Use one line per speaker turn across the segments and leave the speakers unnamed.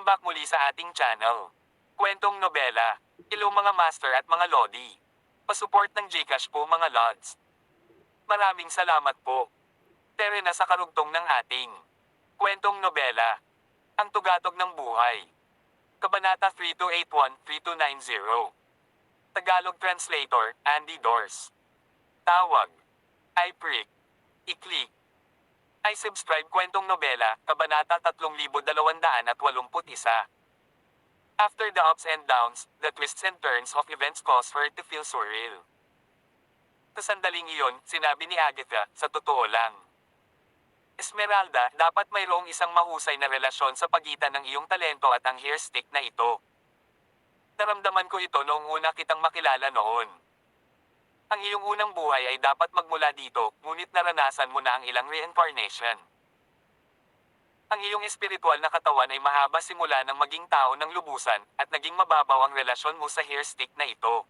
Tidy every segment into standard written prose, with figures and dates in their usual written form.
back muli sa ating channel. Kwentong nobela. Hello mga master at mga lodi. Pasupport ng Gcash po mga lods. Maraming salamat po. Tere na sa karugtong ng ating kwentong nobela. Ang tugatog ng buhay. Kabanata 3281-3290. Tagalog Translator, Andy Dors. Tawag. I-prick. I-click. I-subscribe kwentong nobela, Kabanata 3281. After the ups and downs, the twists and turns of events cause her to feel surreal. Sa sandaling iyon, sinabi ni Agatha, sa totoo lang. Esmeralda, dapat mayroong isang mahusay na relasyon sa pagitan ng iyong talento at ang hairstick na ito. Naramdaman ko ito noong una kitang makilala noon. Ang iyong unang buhay ay dapat magmula dito, ngunit naranasan mo na ang ilang reincarnation. Ang iyong espiritual na katawan ay mahaba simula ng maging tao ng lubusan, at naging mababaw ang relasyon mo sa hairstick na ito.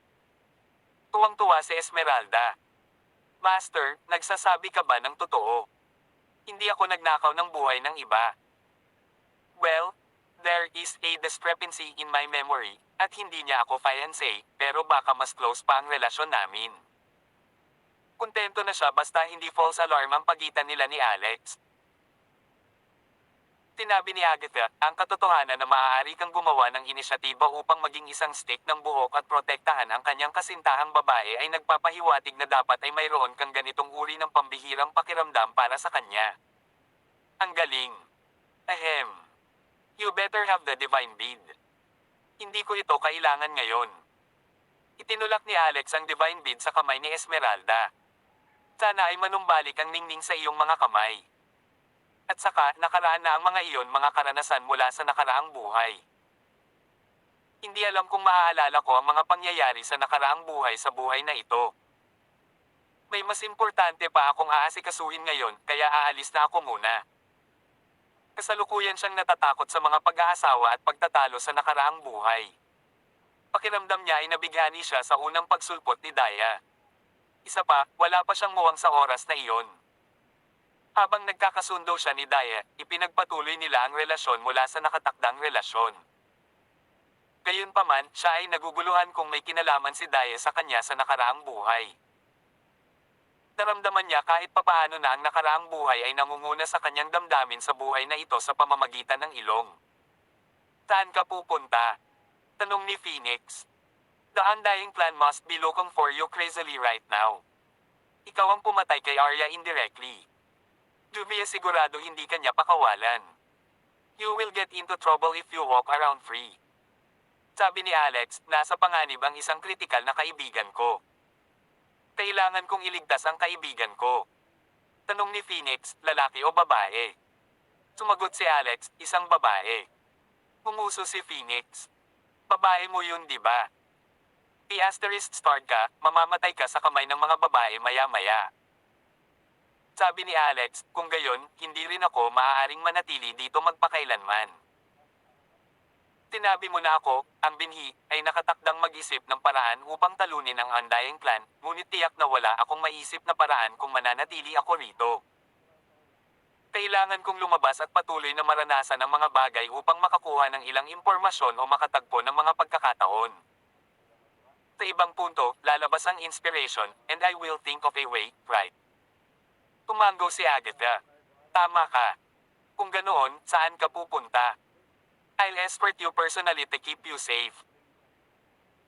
Tuwang-tuwa si Esmeralda. Master, nagsasabi ka ba ng totoo? Hindi ako nagnakaw ng buhay ng iba. Well, there is a discrepancy in my memory, at hindi niya ako fiancé, pero baka mas close pa ang relasyon namin. Kontento na siya basta hindi false alarm ang pagitan nila ni Alex. Tinabi ni Agatha, ang katotohanan na maaari kang gumawa ng inisyatiba upang maging isang stick ng buhok at protektahan ang kanyang kasintahang babae ay nagpapahiwatig na dapat ay mayroon kang ganitong uri ng pambihirang pakiramdam para sa kanya. Ang galing. Ahem. You better have the divine bead. Hindi ko ito kailangan ngayon. Itinulak ni Alex ang divine bead sa kamay ni Esmeralda. Sana ay manumbalik ang ningning sa iyong mga kamay. At saka, nakaraan na ang mga iyon mga karanasan mula sa nakaraang buhay. Hindi alam kung maaalala ko ang mga pangyayari sa nakaraang buhay sa buhay na ito. May mas importante pa akong aasikasuhin ngayon, kaya aalis na ako muna. Kasalukuyan siyang natatakot sa mga pag-aasawa at pagtatalo sa nakaraang buhay. Pakiramdam niya ay nabighani siya sa unang pagsulpot ni Daya. Isa pa, wala pa siyang muwang sa oras na iyon. Habang nagkakasundo siya ni Daya, ipinagpatuloy nila ang relasyon mula sa nakatakdang relasyon. Gayunpaman, siya ay naguguluhan kung may kinalaman si Daya sa kanya sa nakaraang buhay. Naramdaman niya kahit papaano na ang nakaraang buhay ay nangunguna sa kanyang damdamin sa buhay na ito sa pamamagitan ng ilong. Saan ka pupunta? Tanong ni Phoenix. The undying plan must be looking for you crazily right now. Ikaw ang pumatay kay Arya indirectly. Juvia sigurado hindi kanya pakawalan. You will get into trouble if you walk around free. Sabi ni Alex, nasa panganib ang isang kritikal na kaibigan ko. Kailangan kong iligtas ang kaibigan ko. Tanong ni Phoenix, lalaki o babae? Sumagot si Alex, isang babae. Pumuso si Phoenix. Babae mo yun, di ba? P***** ka, mamamatay ka sa kamay ng mga babae maya-maya. Sabi ni Alex, kung gayon, hindi rin ako maaaring manatili dito magpakailanman. Tinabi mo na ako, ang binhi, ay nakatakdang mag-isip ng paraan upang talunin ang undying plan, ngunit tiyak na wala akong maisip na paraan kung mananatili ako rito. Kailangan kong lumabas at patuloy na maranasan ang mga bagay upang makakuha ng ilang impormasyon o makatagpo ng mga pagkakataon. Sa ibang punto, lalabas ang inspiration, and I will think of a way, right? Tumango si Agatha. Tama ka. Kung ganoon, saan ka pupunta? I'll escort you personally to keep you safe.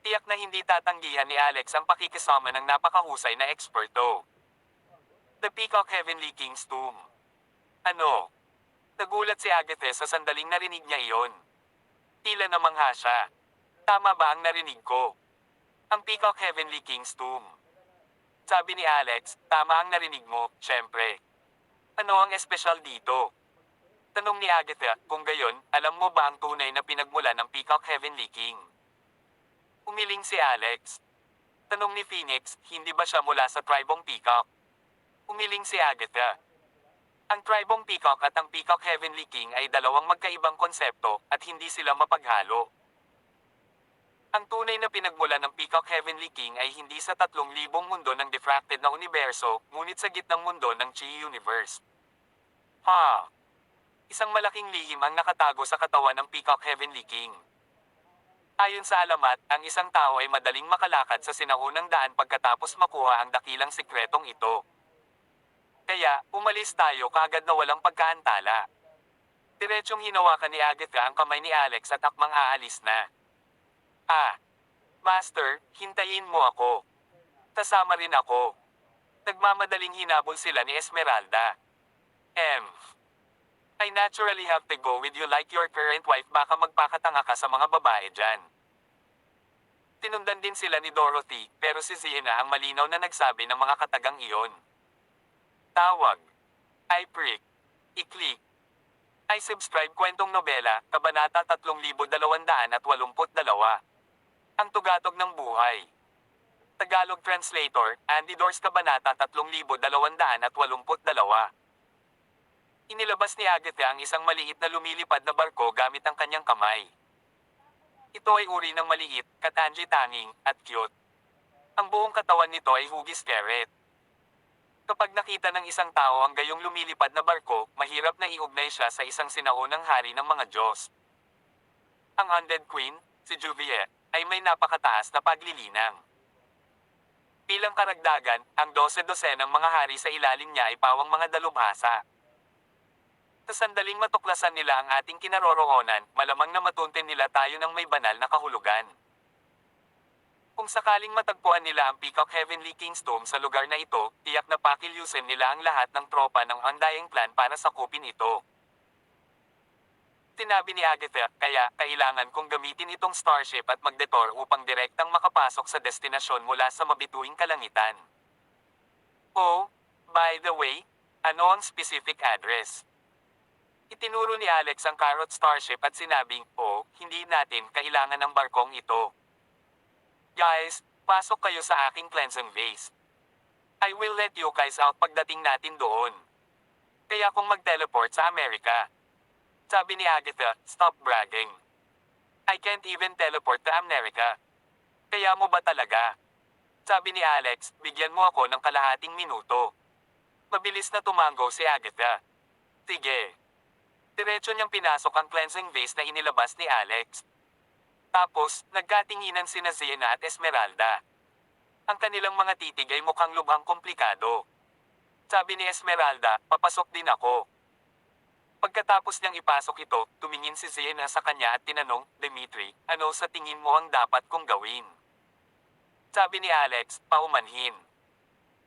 Tiyak na hindi tatanggihan ni Alex ang pakikisama ng napakahusay na eksperto. The Peacock Heavenly King's Tomb. Ano? Nagulat si Agatha sa sandaling narinig niya iyon. Tila namangha siya. Tama ba ang narinig ko? Ang Peacock Heavenly King's Tomb. Sabi ni Alex, tama ang narinig mo, syempre. Ano ang espesyal dito? Tanong ni Agatha, kung gayon, alam mo ba ang tunay na pinagmula ng Peacock Heavenly King? Umiling si Alex. Tanong ni Phoenix, hindi ba siya mula sa tribong Peacock? Umiling si Agatha. Ang tribong Peacock at ang Peacock Heavenly King ay dalawang magkaibang konsepto, at hindi sila mapaghalo. Ang tunay na pinagmula ng Peacock Heavenly King ay hindi sa 3,000 mundo ng diffracted na universo, ngunit sa gitnang mundo ng Chi Universe. Ha! Isang malaking lihim ang nakatago sa katawan ng Peacock Heavenly King. Ayon sa alamat, ang isang tao ay madaling makalakad sa sinaunang daan pagkatapos makuha ang dakilang sikretong ito. Kaya, umalis tayo kaagad na walang pagkaantala. Diretsyong hinawakan ni Agatha ang kamay ni Alex at akmang aalis na. Master, hintayin mo ako. Kasama rin ako. Nagmamadaling hinabol sila ni Esmeralda. I naturally have to go with you like your current wife, baka magpakatanga ka sa mga babae dyan. Tinundan din sila ni Dorothy, pero si Sienna ang malinaw na nagsabi ng mga katagang iyon. Tawag. I prick. I-click. I subscribe kwentong nobela, Kabanata 3282. Ang tugatog ng buhay. Tagalog translator, Andy Dors, Kabanata 3282. Inilabas ni Agatha ang isang maliit na lumilipad na barko gamit ang kanyang kamay. Ito ay uri ng maliit, katangi-tanging, at cute. Ang buong katawan nito ay hugis carrot. Kapag nakita ng isang tao ang gayong lumilipad na barko, mahirap na iugnay siya sa isang sinaunang hari ng mga Diyos. Ang Undead Queen, si Juviet, ay may napakataas na paglilinang. Bilang karagdagan, ang 12-dosenang mga hari sa ilalim niya ay pawang mga dalubhasa. Sa sandaling matuklasan nila ang ating kinaroroonan, malamang na matuntin nila tayo ng may banal na kahulugan. Kung sakaling matagpuan nila ang Peacock Heavenly King's Tomb sa lugar na ito, tiyak na pakilyusin nila ang lahat ng tropa ng Undying Clan para sakupin ito. Tinabi ni Agatha, kaya kailangan kong gamitin itong starship at mag-detour upang direktang makapasok sa destinasyon mula sa mabituing kalangitan. Oh, by the way, ano ang specific address? Itinuro ni Alex ang Carrot Starship at sinabing, hindi natin kailangan ng barkong ito. Guys, pasok kayo sa aking cleansing vase. I will let you guys out pagdating natin doon. Kaya kung mag-teleport sa Amerika. Sabi ni Agatha, stop bragging. I can't even teleport to America. Kaya mo ba talaga? Sabi ni Alex, bigyan mo ako ng kalahating minuto. Mabilis na tumango si Agatha. Sige. Diretso niyang pinasok ang cleansing vase na inilabas ni Alex. Tapos, nagkatinginan sina Sienna at Esmeralda. Ang kanilang mga titig ay mukhang lubhang komplikado. Sabi ni Esmeralda, papasok din ako. Pagkatapos niyang ipasok ito, tumingin si Sienna sa kanya at tinanong, Dimitri, ano sa tingin mo ang dapat kong gawin? Sabi ni Alex, paumanhin.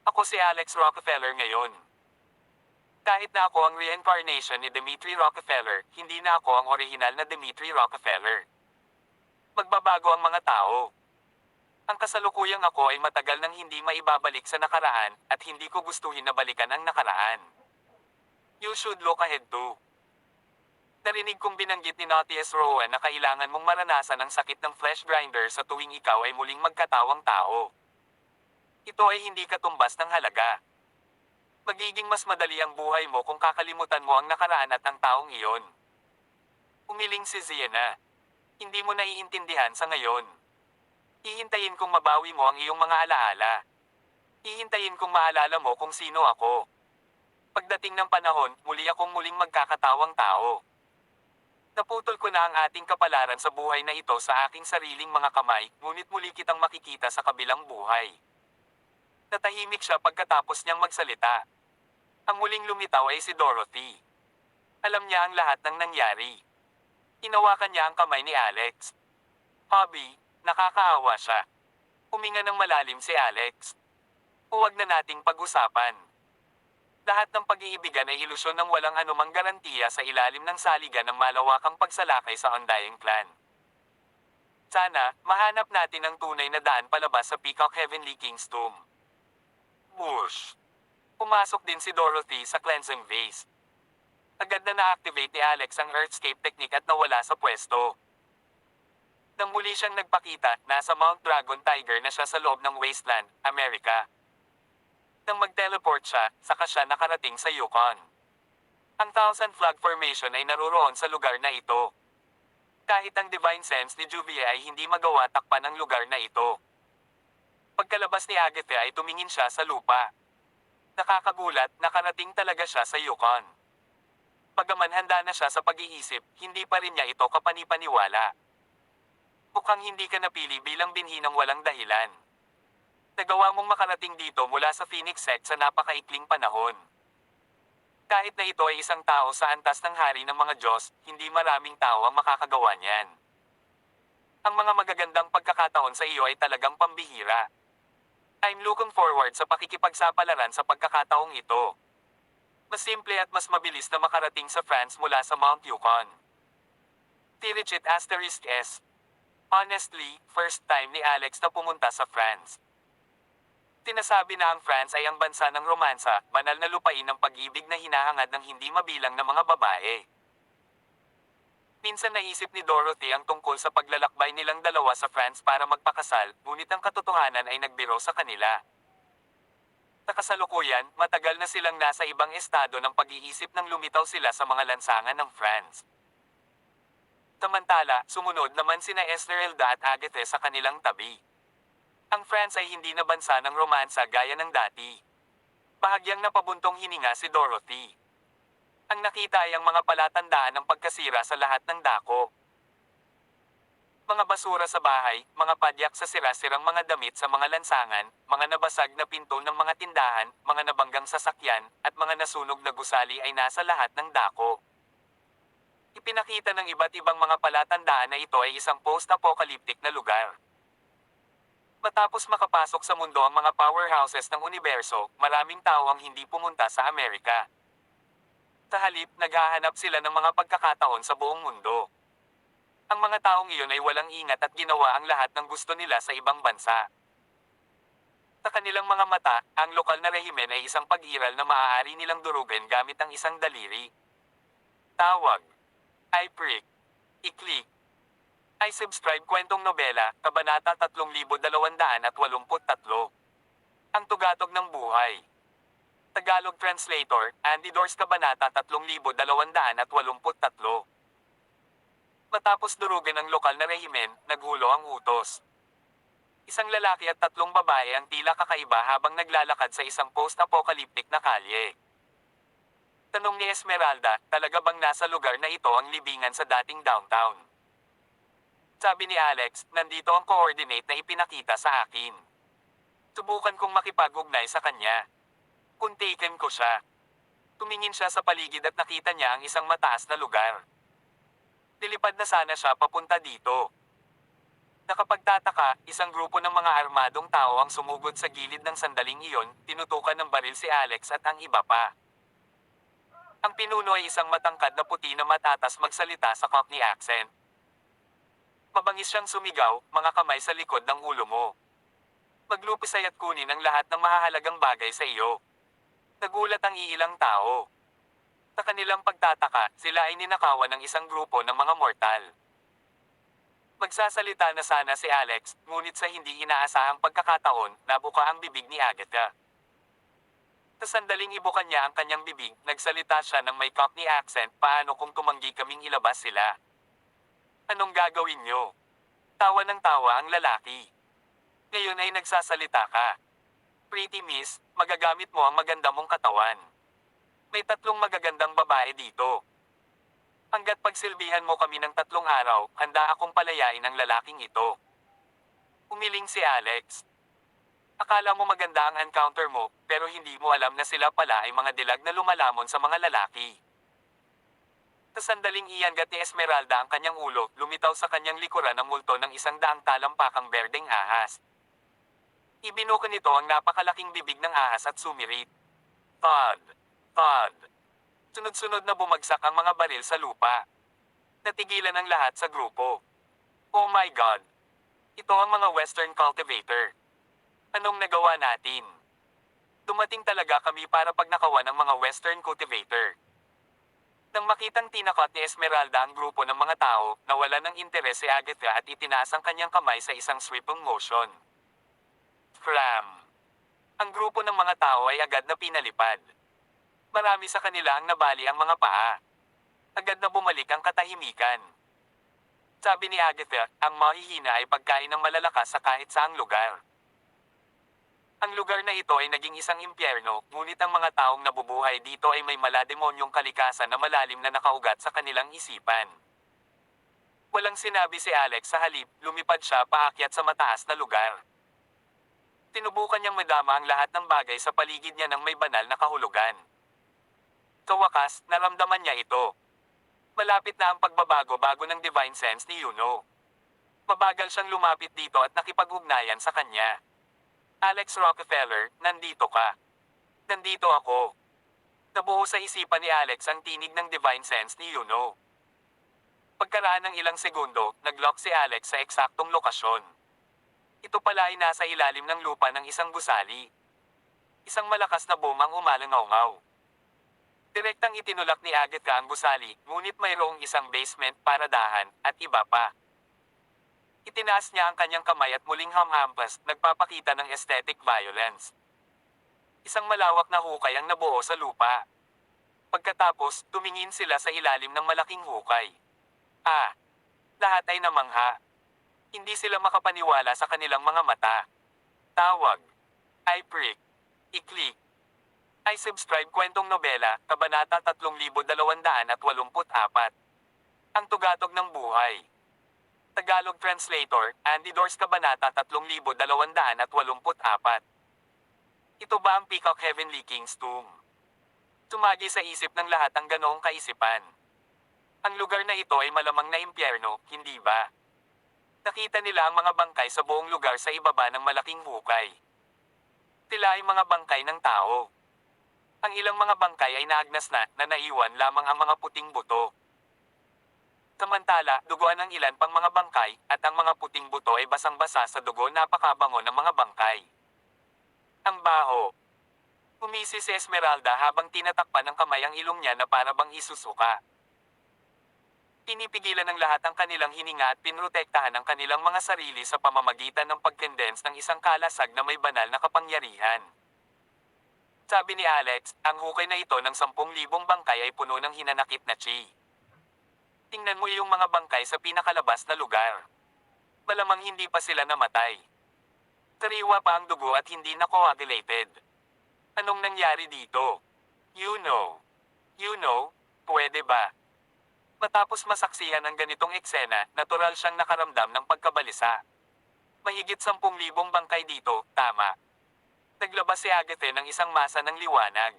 Ako si Alex Rockefeller ngayon. Kahit na ako ang reincarnation ni Dimitri Rockefeller, hindi na ako ang orihinal na Dimitri Rockefeller. Magbabago ang mga tao. Ang kasalukuyang ako ay matagal nang hindi maibabalik sa nakaraan, at hindi ko gustuhin na balikan ang nakaraan. You should look ahead too. Narinig kong binanggit ni Naughtius Rowan na kailangan mong maranasan ang sakit ng flesh grinder sa tuwing ikaw ay muling magkatawang tao. Ito ay hindi katumbas ng halaga. Magiging mas madali ang buhay mo kung kakalimutan mo ang nakaraan at ang taong iyon. Umiling si Sienna. Hindi mo naiintindihan sa ngayon. Hihintayin kong mabawi mo ang iyong mga alaala. Hihintayin kong maalala mo kung sino ako. Pagdating ng panahon, muli akong muling magkakatawang tao. Naputol ko na ang ating kapalaran sa buhay na ito sa aking sariling mga kamay, ngunit muli kitang makikita sa kabilang buhay. Natahimik siya pagkatapos niyang magsalita. Ang muling lumitaw ay si Dorothy. Alam niya ang lahat ng nangyari. Hinawakan niya ang kamay ni Alex. Hobby, nakakaawa siya. Huminga ng malalim si Alex. Huwag na nating pag-usapan. Lahat ng pag-iibigan ay ilusyon ng walang anumang garantiya sa ilalim ng saligan ng malawakang pagsalakay sa Undying Clan. Sana, mahanap natin ang tunay na daan palabas sa Peacock Heavenly King's Tomb. Whoosh! Pumasok din si Dorothy sa cleansing vase. Agad na na-activate ni Alex ang Earthscape technique at nawala sa pwesto. Nang muli siyang nagpakita, nasa Mount Dragon Tiger na siya sa loob ng Wasteland, Amerika. Nang mag-teleport siya, saka siya nakarating sa Yukon. Ang Thousand Flag Formation ay naruroon sa lugar na ito. Kahit ang Divine Sense ni Juvie ay hindi magawa takpan ang lugar na ito. Pagkalabas ni Agatha ay tumingin siya sa lupa. Nakakagulat, nakarating talaga siya sa Yukon. Bagaman handa na siya sa pag-iisip, hindi pa rin niya ito kapanipaniwala. Mukhang hindi ka napili bilang binhi ng walang dahilan. Nagawa mong makarating dito mula sa Phoenix Sect sa napakaikling panahon. Kahit na ito ay isang tao sa antas ng hari ng mga Diyos, hindi maraming tao ang makakagawa niyan. Ang mga magagandang pagkakataon sa iyo ay talagang pambihira. I'm looking forward sa pakikipagsapalaran sa pagkakataong ito. Mas simple at mas mabilis na makarating sa France mula sa Mount Yukon. Tirichet asterisk S. Honestly, first time ni Alex na pumunta sa France. Tinasabi na ang France ay ang bansa ng romansa, banal na lupain ng pag-ibig na hinahangad ng hindi mabilang na mga babae. Minsan naisip ni Dorothy ang tungkol sa paglalakbay nilang dalawa sa France para magpakasal, ngunit ang katotohanan ay nagbiro sa kanila. Sa kasalukuyan, matagal na silang nasa ibang estado ng pag-iisip nang lumitaw sila sa mga lansangan ng France. Samantala, sumunod naman sina Esmeralda at Agatha sa kanilang tabi. Ang France ay hindi na bansa ng romansa gaya ng dati. Bahagyang napabuntong hininga si Dorothy. Ang nakita ay ang mga palatandaan ng pagkasira sa lahat ng dako. Mga basura sa bahay, mga padyak sa sira-sirang mga damit sa mga lansangan, mga nabasag na pinto ng mga tindahan, mga nabanggang sasakyan, at mga nasunog na gusali ay nasa lahat ng dako. Ipinakita ng iba't ibang mga palatandaan na ito ay isang post-apocalyptic na lugar. Matapos makapasok sa mundo ang mga powerhouses ng universo, maraming tao ang hindi pumunta sa Amerika. Sa halip, naghahanap sila ng mga pagkakataon sa buong mundo. Ang mga taong iyon ay walang ingat at ginawa ang lahat ng gusto nila sa ibang bansa. Sa kanilang mga mata, ang lokal na rehimen ay isang pag-iral na maaari nilang durugin gamit ang isang daliri. Tawag. I prick. I-click. I subscribe kwentong nobela, Kabanata 3283. Ang tugatog ng buhay. Tagalog translator, Andy Dors Kabanata 3283. Matapos durugin ang lokal na rehimen, naghulo ang utos. Isang lalaki at 3 babae ang tila kakaiba habang naglalakad sa isang post-apocalyptic na kalye. Tanong ni Esmeralda, talaga bang nasa lugar na ito ang libingan sa dating downtown? Sabi ni Alex, nandito ang coordinate na ipinakita sa akin. Subukan kong makipag-ugnay sa kanya. Kuntikin ko siya. Tumingin siya sa paligid at nakita niya ang isang mataas na lugar. Nilipad na sana siya papunta dito. Nakapagtataka, isang grupo ng mga armadong tao ang sumugod sa gilid ng sandaling iyon, tinutukan ng baril si Alex at ang iba pa. Ang pinuno ay isang matangkad na puti na matatas magsalita sa Cockney accent. Mabangis siyang sumigaw, mga kamay sa likod ng ulo mo. Maglupisay at kunin ang lahat ng mahahalagang bagay sa iyo. Nagulat ang iilang tao. Sa kanilang pagtataka, sila ay ninakawan ng isang grupo ng mga mortal. Magsasalita na sana si Alex, ngunit sa hindi inaasahang pagkakataon, nabuka ang bibig ni Agatha. Sa sandaling ibukan niya ang kanyang bibig, nagsalita siya ng may Cockney accent, paano kung tumanggi kaming ilabas sila? Anong gagawin niyo? Tawa ng tawa ang lalaki. Ngayon ay nagsasalita ka. Pretty miss, magagamit mo ang maganda mong katawan. May 3 magagandang babae dito. Hanggat pagsilbihan mo kami ng 3 araw, handa akong palayain ang lalaking ito. Umiling si Alex. Akala mo maganda ang encounter mo, pero hindi mo alam na sila pala ay mga dilag na lumalamon sa mga lalaki. Sa sandaling iyangat ni Esmeralda ang kanyang ulo, lumitaw sa kanyang likuran ang multo ng 100 talampakang berdeng ahas. Ibinuka nito ang napakalaking bibig ng ahas at sumirit. Thud! Thud! Sunod-sunod na bumagsak ang mga baril sa lupa. Natigilan ang lahat sa grupo. Oh my God! Ito ang mga Western cultivator. Anong nagawa natin? Dumating talaga kami para pagnakawan ng mga Western cultivator. Nang makitang tinakot ni Esmeralda ang grupo ng mga tao, nawala ng interes si Agatha at itinaas ang kanyang kamay sa isang sweeping motion. Cram! Ang grupo ng mga tao ay agad na pinalipad. Marami sa kanila ang nabali ang mga paa. Agad na bumalik ang katahimikan. Sabi ni Agatha, ang mahihina ay pagkain ng malalakas sa kahit saang lugar. Ang lugar na ito ay naging isang impyerno, ngunit ang mga taong nabubuhay dito ay may malademonyong kalikasan na malalim na nakaugat sa kanilang isipan. Walang sinabi si Alex, sa halip, lumipad siya paakyat sa mataas na lugar. Tinubukan niyang madama ang lahat ng bagay sa paligid niya ng may banal na kahulugan. Sa wakas, naramdaman niya ito. Malapit na ang pagbabago bago ng divine sense ni Yuno. Mabagal siyang lumapit dito at nakipag-ugnayan sa kanya. Alex Rockefeller, nandito ka. Nandito ako. Nabuo sa isipan ni Alex ang tinig ng divine sense ni Yuno. Pagkaraan ng ilang segundo, nag-lock si Alex sa eksaktong lokasyon. Ito pala ay nasa ilalim ng lupa ng isang gusali. Isang malakas na boom ang umalangaw-ngaw. Direktang itinulak ni Agatha ang gusali, ngunit mayroong isang basement, paradahan, at iba pa. Itinaas niya ang kanyang kamay at muling hamhampas, nagpapakita ng aesthetic violence. Isang malawak na hukay ang nabuo sa lupa. Pagkatapos, tumingin sila sa ilalim ng malaking hukay. Lahat ay namangha. Hindi sila makapaniwala sa kanilang mga mata. Tawag. I prick. I-click. I subscribe. Kwentong nobela, Kabanata 3284. Ang tugatog ng buhay. Tagalog translator, Andy Dors. Kabanata 3284. Ito ba ang Peacock Heavenly King's Tomb? Tumagi sa isip ng lahat ang ganoong kaisipan. Ang lugar na ito ay malamang na impyerno, hindi ba? Nakita nila ang mga bangkay sa buong lugar sa ibaba ng malaking hukay. Tila ay mga bangkay ng tao. Ang ilang mga bangkay ay naagnas na naiwan lamang ang mga puting buto. Samantala, duguan ng ilan pang mga bangkay, at ang mga puting buto ay basang-basa sa dugo. Napakabango ng mga bangkay. Ang baho. Humisi si Esmeralda habang tinatakpan ng kamay ang ilong niya na para bang isusuka. Pinipigilan ng lahat ang kanilang hininga at pinrotektahan ang kanilang mga sarili sa pamamagitan ng pagkondense ng isang kalasag na may banal na kapangyarihan. Sabi ni Alex, ang hukay na ito ng 10,000 bangkay ay puno ng hinanakit na chi. Tingnan mo yung mga bangkay sa pinakalabas na lugar. Malamang hindi pa sila namatay. Sariwa pa ang dugo at hindi na coagulated. Anong nangyari dito? You know, pwede ba? Matapos masaksihan ang ganitong eksena, natural siyang nakaramdam ng pagkabalisa. Mahigit 10,000 bangkay dito, tama. Naglabas si Agatha ng isang masa ng liwanag.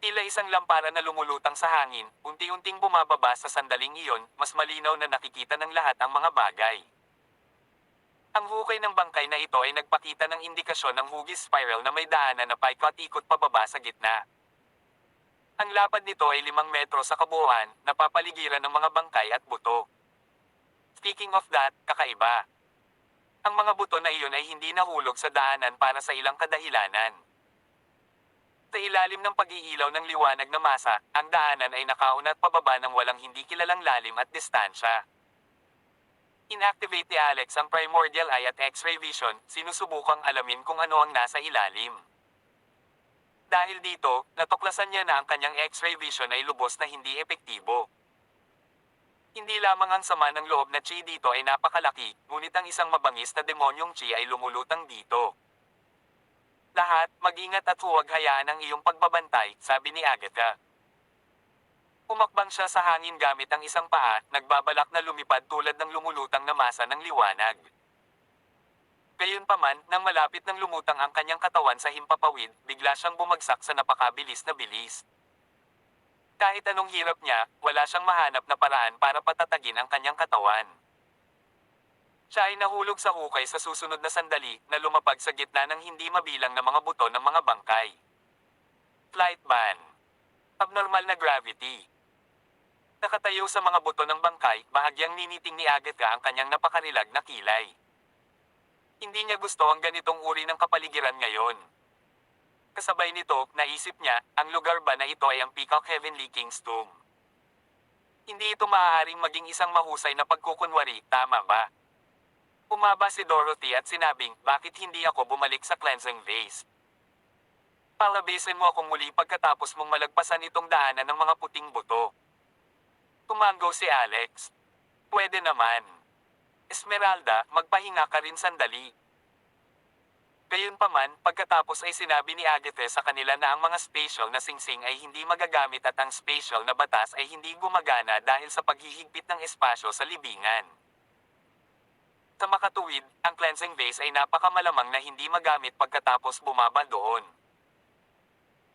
Tila isang lampara na lumulutang sa hangin, unti-unting bumababa sa sandaling iyon, mas malinaw na nakikita ng lahat ang mga bagay. Ang hukay ng bangkay na ito ay nagpakita ng indikasyon ng hugis spiral na may daanan na paikot-ikot pababa sa gitna. Ang lapad nito ay 5 metro sa kabuuan, napapaligiran ng mga bangkay at buto. Speaking of that, kakaiba. Ang mga buto na iyon ay hindi nahulog sa daanan para sa ilang kadahilanan. Sa ilalim ng pag-iilaw ng liwanag na masa, ang daanan ay nakaunat pababa ng walang hindi kilalang lalim at distansya. Inactivate ni Alex ang primordial eye at X-ray vision, sinusubukang alamin kung ano ang nasa ilalim. Dahil dito, natuklasan niya na ang kanyang X-ray vision ay lubos na hindi epektibo. Hindi lamang ang sama ng loob na chi dito ay napakalaki, ngunit ang isang mabangis na demonyong chi ay lumulutang dito. Lahat, mag-ingat at huwag hayaan ang iyong pagbabantay, sabi ni Agatha. Umakbang siya sa hangin gamit ang isang paa, nagbabalak na lumipad tulad ng lumulutang na masa ng liwanag. Gayunpaman, nang malapit ng lumutang ang kanyang katawan sa himpapawid, bigla siyang bumagsak sa napakabilis na bilis. Kahit anong hirap niya, wala siyang mahanap na paraan para patatagin ang kanyang katawan. Siya ay nahulog sa hukay sa susunod na sandali, na lumapag sa gitna ng hindi mabilang na mga buto ng mga bangkay. Flight ban. Abnormal na gravity. Nakatayo sa mga buto ng bangkay, bahagyang niniting ni Agatha ang kanyang napakarilag na kilay. Hindi niya gusto ang ganitong uri ng kapaligiran ngayon. Kasabay nito, naisip niya, ang lugar ba na ito ay ang Peacock Heavenly King's Tomb? Hindi ito maaaring maging isang mahusay na pagkukunwari, tama ba? Umaba si Dorothy at sinabing, bakit hindi ako bumalik sa cleansing vase? Palabesin mo akong muli pagkatapos mong malagpasan itong daanan ng mga puting buto. Tumango si Alex. Pwede naman. Esmeralda, magpahinga ka rin sandali. Gayunpaman, pagkatapos ay sinabi ni Agatha sa kanila na ang mga spatial na singsing ay hindi magagamit at ang spatial na batas ay hindi gumagana dahil sa paghihigpit ng espasyo sa libingan. Sa makatuwid, ang cleansing vase ay napakamalamang na hindi magamit pagkatapos bumaba doon.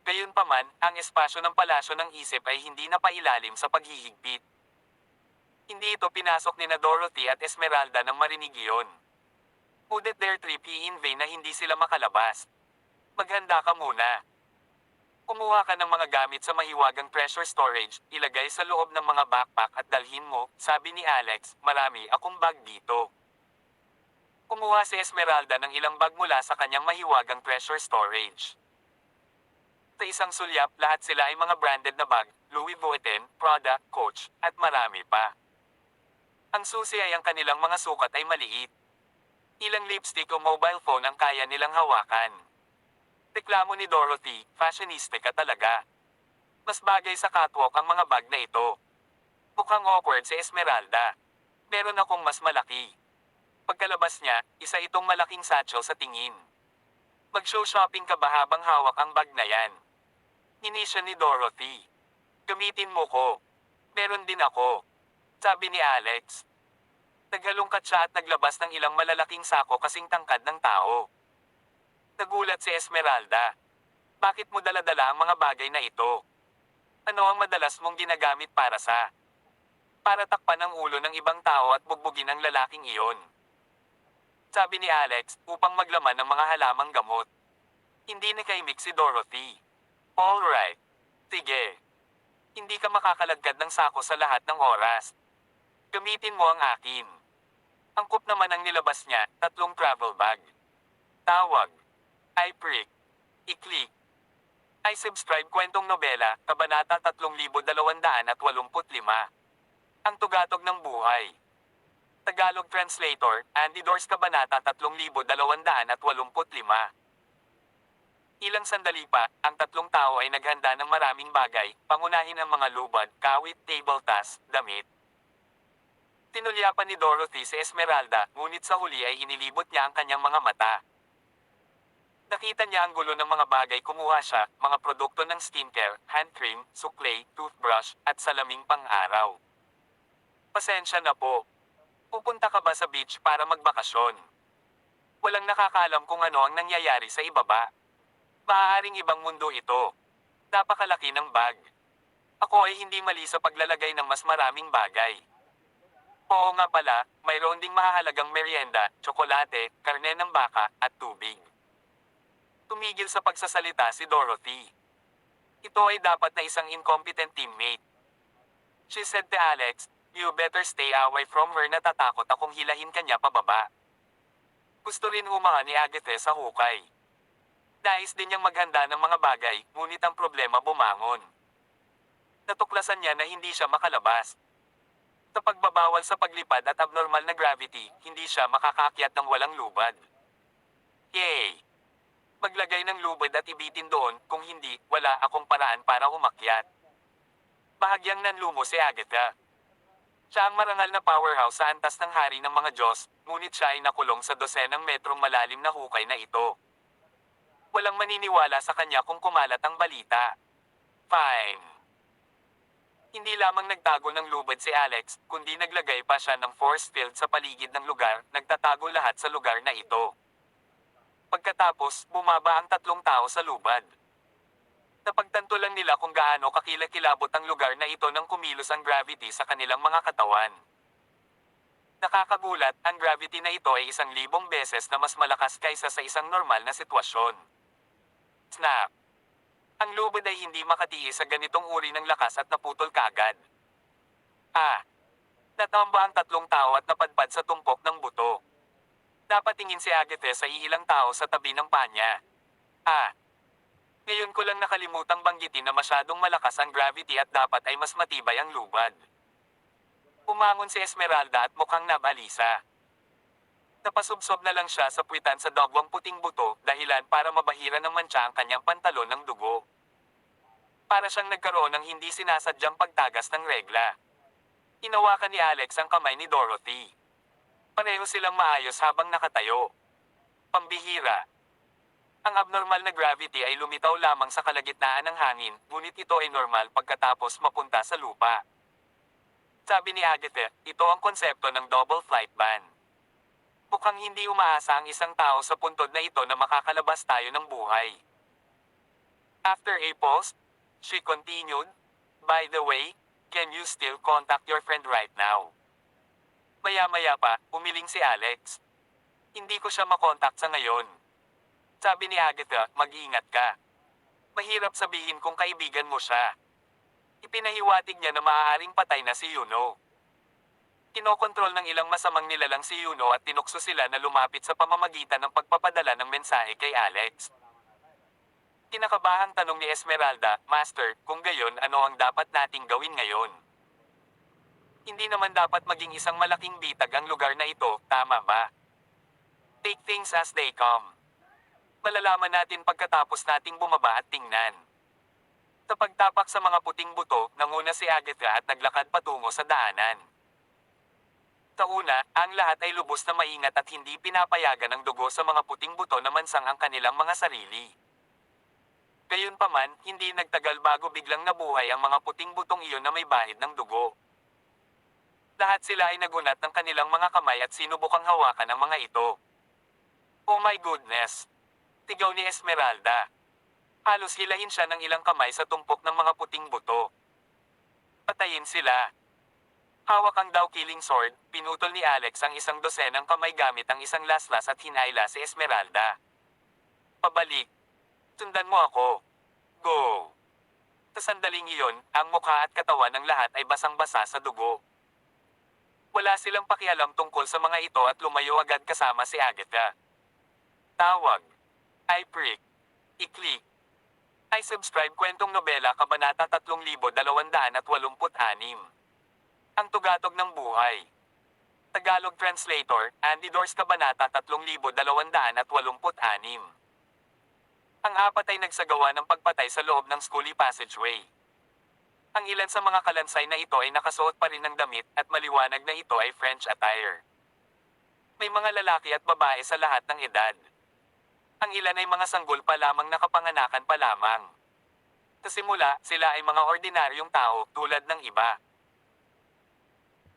Gayunpaman, ang espasyo ng palasyo ng isip ay hindi napailalim sa paghihigpit. Hindi ito pinasok ni na Dorothy at Esmeralda nang marinig iyon. Would their trip in vain na hindi sila makalabas? Maghanda ka muna. Kumuha ka ng mga gamit sa mahiwagang treasure storage, ilagay sa loob ng mga backpack at dalhin mo, sabi ni Alex, marami akong bag dito. Kumuha si Esmeralda ng ilang bag mula sa kanyang mahiwagang treasure storage. Sa isang sulyap, lahat sila ay mga branded na bag, Louis Vuitton, Prada, Coach, at marami pa. Ang susi ay ang kanilang mga sukat ay maliit. Ilang lipstick o mobile phone ang kaya nilang hawakan. Reklamo ni Dorothy, fashionista ka talaga. Mas bagay sa catwalk ang mga bag na ito. Mukhang awkward si Esmeralda. Meron akong mas malaki. Pagkalabas niya, isa itong malaking satchel sa tingin. Mag-show shopping ka ba habang hawak ang bag na yan? Hinisya ni Dorothy. Gamitin mo ko. Meron din ako. Sabi ni Alex. Naghalungkat siya at naglabas ng ilang malalaking sako kasing tangkad ng tao. Nagulat si Esmeralda. Bakit mo dala-dala ang mga bagay na ito? Ano ang madalas mong ginagamit para sa? Para takpan ang ulo ng ibang tao at bugbugin ang lalaking iyon. Sabi ni Alex, upang maglaman ng mga halamang gamot. Hindi nakaimik si Dorothy. Alright. Sige. Hindi ka makakalagkad ng sako sa lahat ng oras. Gamitin mo ang akin. Angkop naman ang nilabas niya, 3 travel bag. Tawag. I-prick. I-click. I-subscribe kwentong nobela, Kabanata 3285. Ang tugatog ng buhay. Tagalog translator, Andy Dors Kabanata 3285. Ilang sandali pa, ang 3 tao ay naghanda ng maraming bagay, pangunahin ang mga lubad, kawit, table task, damit. Tinulyapan ni Dorothy si Esmeralda, ngunit sa huli ay inilibot niya ang kanyang mga mata. Nakita niya ang gulo ng mga bagay, kumuha siya, mga produkto ng skincare, hand cream, suklay, toothbrush, at salaming pang-araw. Pasensya na po. Pupunta ka ba sa beach para magbakasyon? Walang nakakaalam kung ano ang nangyayari sa ibaba. Maaaring ibang mundo ito. Napakalaki ng bag. Ako ay hindi mali sa paglalagay ng mas maraming bagay. Oo nga pala, mayroon ding mahahalagang merienda, tsokolate, karne ng baka, at tubig. Tumigil sa pagsasalita si Dorothy. Ito ay dapat na isang incompetent teammate. She said to Alex, you better stay away from her, natatakot akong hilahin kanya pababa. Gusto rin humahan ni Agatha sa hukay. Nais din niyang maghanda ng mga bagay, ngunit ang problema bumangon. Natuklasan niya na hindi siya makalabas. Sa pagbabawal sa paglipad at abnormal na gravity, hindi siya makakaakyat ng walang lubad. Yay! Maglagay ng lubad at ibitin doon, kung hindi, wala akong paraan para umakyat. Bahagyang nanlumo si Agatha. Siya ang marangal na powerhouse sa antas ng hari ng mga Diyos, ngunit siya ay nakulong sa dosenang metrong malalim na hukay na ito. Walang maniniwala sa kanya kung kumalat ang balita. Fine. Hindi lamang nagtago ng lubad si Alex, kundi naglagay pa siya ng force field sa paligid ng lugar, nagtatago lahat sa lugar na ito. Pagkatapos, bumaba ang 3 tao sa lubad. Napagtanto lang nila kung gaano kakilakilabot ang lugar na ito nang kumilos ang gravity sa kanilang mga katawan. Nakakagulat, ang gravity na ito ay 1,000 beses na mas malakas kaysa sa isang normal na sitwasyon. Snap! Ang lubad ay hindi makatiis sa ganitong uri ng lakas at naputol kaagad. Natamba ang 3 tao at napadpad sa tumpok ng buto. Napatingin si Agatha sa ilang tao sa tabi ng panya. Ngayon ko lang nakalimutang banggitin na masyadong malakas ang gravity at dapat ay mas matibay ang lubad. Umangon si Esmeralda at mukhang nabalisa. Napasubsob na lang siya sa puwitan sa dagwang puting buto, dahilan para mabahira ng mantsa ang kanyang pantalon ng dugo. Para siyang nagkaroon ng hindi sinasadyang pagtagas ng regla. Hinawakan ni Alex ang kamay ni Dorothy. Pareho silang maayos habang nakatayo. Pambihira. Ang abnormal na gravity ay lumitaw lamang sa kalagitnaan ng hangin, ngunit ito ay normal pagkatapos mapunta sa lupa. Sabi ni Agatha, ito ang konsepto ng double flight ban. Mukhang hindi umaasa ang isang tao sa puntod na ito na makakalabas tayo ng buhay. After a pause, she continued, "By the way, can you still contact your friend right now?" Maya-maya pa, umiling si Alex. "Hindi ko siya makontak sa ngayon." Sabi ni Agatha, "Mag-ingat ka. Mahirap sabihin kung kaibigan mo siya." Ipinahiwatig niya na maaaring patay na si Yuno. Kinokontrol ng ilang masamang nilalang si Yuno at tinukso sila na lumapit sa pamamagitan ng pagpapadala ng mensahe kay Alex. Kinakabahang tanong ni Esmeralda, "Master, kung gayon ano ang dapat nating gawin ngayon?" Hindi naman dapat maging isang malaking bitag ang lugar na ito, tama ba? Take things as they come. Malalaman natin pagkatapos nating bumaba at tingnan. Sa pagtapak sa mga puting buto, nanguna si Agatha at naglakad patungo sa daanan. Sa una, ang lahat ay lubos na maingat at hindi pinapayagan ng dugo sa mga puting buto na mansang ang kanilang mga sarili. Gayunpaman, hindi nagtagal bago biglang nabuhay ang mga puting butong iyon na may bahid ng dugo. Lahat sila ay nagunat ng kanilang mga kamay at sinubukang hawakan ang mga ito. "Oh my goodness!" Tigaw ni Esmeralda. Halos hilahin siya ng ilang kamay sa tumpok ng mga puting buto. "Patayin sila." Hawak ang daw killing sword, pinutol ni Alex ang isang dosenang kamay gamit ang isang laslas at hinayla si Esmeralda. "Pabalik. Sundan mo ako. Go!" Sa sandaling iyon, ang mukha at katawan ng lahat ay basang-basa sa dugo. Wala silang pakialam tungkol sa mga ito at lumayo agad kasama si Agatha. Tawag. I prick. I-click. I subscribe kwentong nobela kabanata 3286. Ang tugatog ng buhay. Tagalog translator, Andy Dors kabanata 3286. Ang apat ay nagsagawa ng pagpatay sa loob ng schoolie passageway. Ang ilan sa mga kalansay na ito ay nakasuot pa rin ng damit at maliwanag na ito ay French attire. May mga lalaki at babae sa lahat ng edad. Ang ilan ay mga sanggol pa lamang nakapanganakan pa lamang. Sa simula, sila ay mga ordinaryong tao tulad ng iba.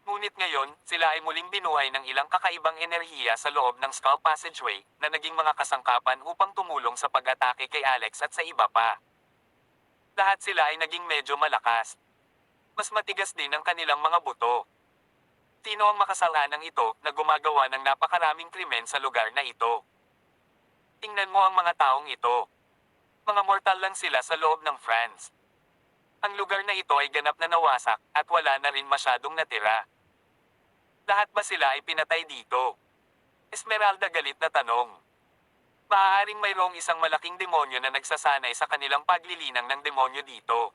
Ngunit ngayon, sila ay muling binuhay ng ilang kakaibang enerhiya sa loob ng skull passageway na naging mga kasangkapan upang tumulong sa pag-atake kay Alex at sa iba pa. Lahat sila ay naging medyo malakas. Mas matigas din ang kanilang mga buto. Sino ang makasalanang ito na gumagawa ng napakaraming krimen sa lugar na ito? Tingnan mo ang mga taong ito. Mga mortal lang sila sa loob ng France. Ang lugar na ito ay ganap na nawasak at wala na rin masyadong natira. Lahat ba sila ay pinatay dito? Esmeralda galit na tanong. Maaaring mayroong isang malaking demonyo na nagsasanay sa kanilang paglilinang ng demonyo dito.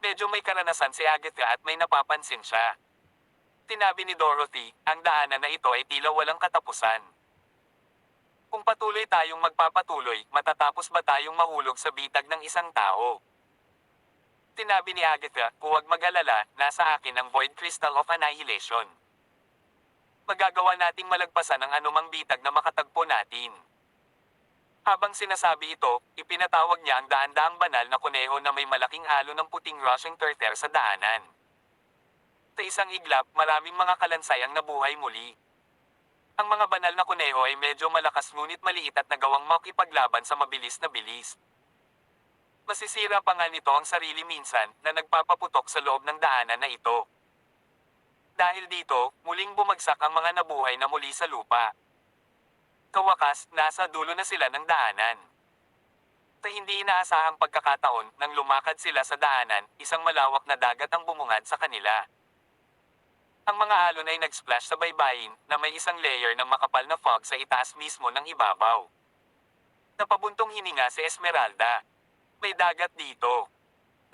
Medyo may karanasan si Agatha at may napapansin siya. Tinabi ni Dorothy, ang daanan na ito ay tila walang katapusan. Kung patuloy tayong magpapatuloy, matatapos ba tayong mahulog sa bitag ng isang tao? Tinabi ni Agatha, "Huwag mag-alala, nasa akin ang Void Crystal of Annihilation. Magagawa nating malagpasan ang anumang bitag na makatagpo natin." Habang sinasabi ito, ipinatawag niya ang daan-daang banal na kuneho na may malaking halo ng puting Russian Terrier sa daanan. Sa isang iglap, maraming mga kalansay ang nabuhay muli. Ang mga banal na kuneho ay medyo malakas ngunit maliit at nagawang makipaglaban sa mabilis na bilis. Masisira pa nga nito ang sarili minsan na nagpapaputok sa loob ng daanan na ito. Dahil dito, muling bumagsak ang mga nabuhay na muli sa lupa. Sa wakas, nasa dulo na sila ng daanan. Sa hindi inaasahang pagkakataon, nang lumakad sila sa daanan, isang malawak na dagat ang bumungad sa kanila. Ang mga alon ay nag-splash sa baybayin na may isang layer ng makapal na fog sa itaas mismo ng ibabaw. Napabuntong hininga si Esmeralda. "May dagat dito."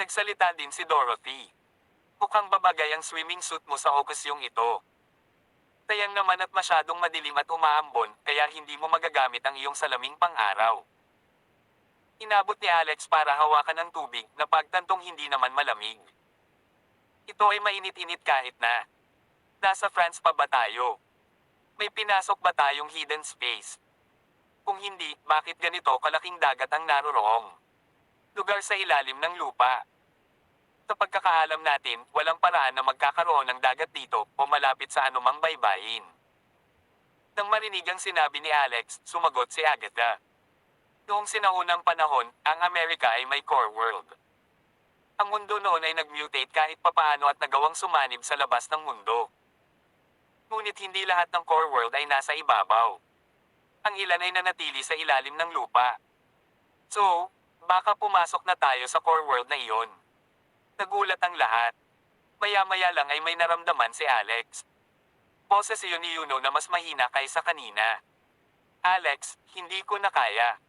Nagsalita din si Dorothy. "Mukhang babagay ang swimming suit mo sa okasyong ito. Tayang naman at masyadong madilim at umaambon, kaya hindi mo magagamit ang iyong salaming pang-araw." Inabot ni Alex para hawakan ang tubig na pagtantong hindi naman malamig. "Ito ay mainit-init kahit na. Nasa France pa ba tayo? May pinasok ba tayong hidden space? Kung hindi, bakit ganito kalaking dagat ang naroroong lugar sa ilalim ng lupa? Sa pagkakaalam natin, walang paraan na magkakaroon ng dagat dito o malapit sa anumang baybayin. Nang marinig ang sinabi ni Alex, sumagot si Agatha. Noong sinaunang panahon, ang Amerika ay may core world. Ang mundo noon ay nag-mutate kahit papaano at nagawang sumanib sa labas ng mundo. Ngunit hindi lahat ng core world ay nasa ibabaw. Ang ilan ay nanatili sa ilalim ng lupa. So, baka pumasok na tayo sa core world na iyon. Nagulat ang lahat. Maya-maya lang ay may naramdaman si Alex. Boses iyon ni Yuno na mas mahina kaysa kanina. Alex, hindi ko na kaya.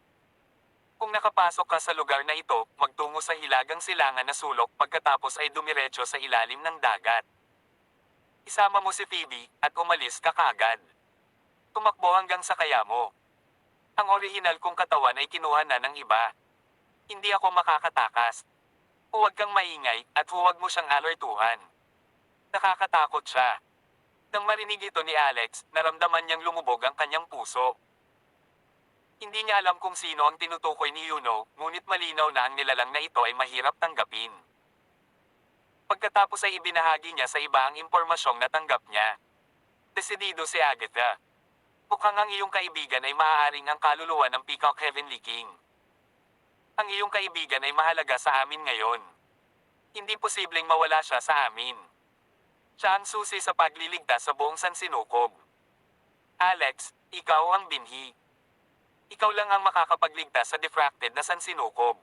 Kung nakapasok ka sa lugar na ito, magtungo sa hilagang silangan na sulok pagkatapos ay dumiretso sa ilalim ng dagat. Isama mo si Phoebe at umalis ka kaagad. Tumakbo hanggang sa kaya mo. Ang orihinal kong katawan ay kinuha na ng iba. Hindi ako makakatakas. Huwag kang maingay at huwag mo siyang alertuhan. Nakakatakot siya. Nang marinig ito ni Alex, naramdaman niyang lumubog ang kanyang puso. Hindi niya alam kung sino ang tinutukoy ni Yuno, ngunit malinaw na ang nilalang na ito ay mahirap tanggapin. Pagkatapos ay ibinahagi niya sa iba ang impormasyong natanggap niya. Desidido si Agatha. Mukhang ang iyong kaibigan ay maaaring ang kaluluwa ng Peacock Heavenly King. Ang iyong kaibigan ay mahalaga sa amin ngayon. Hindi posibleng mawala siya sa amin. Siya ang susi sa pagliligtas sa buong Sansinukob. Alex, ikaw ang binhi. Ikaw lang ang makakapagligtas sa diffracted na Sansinukob.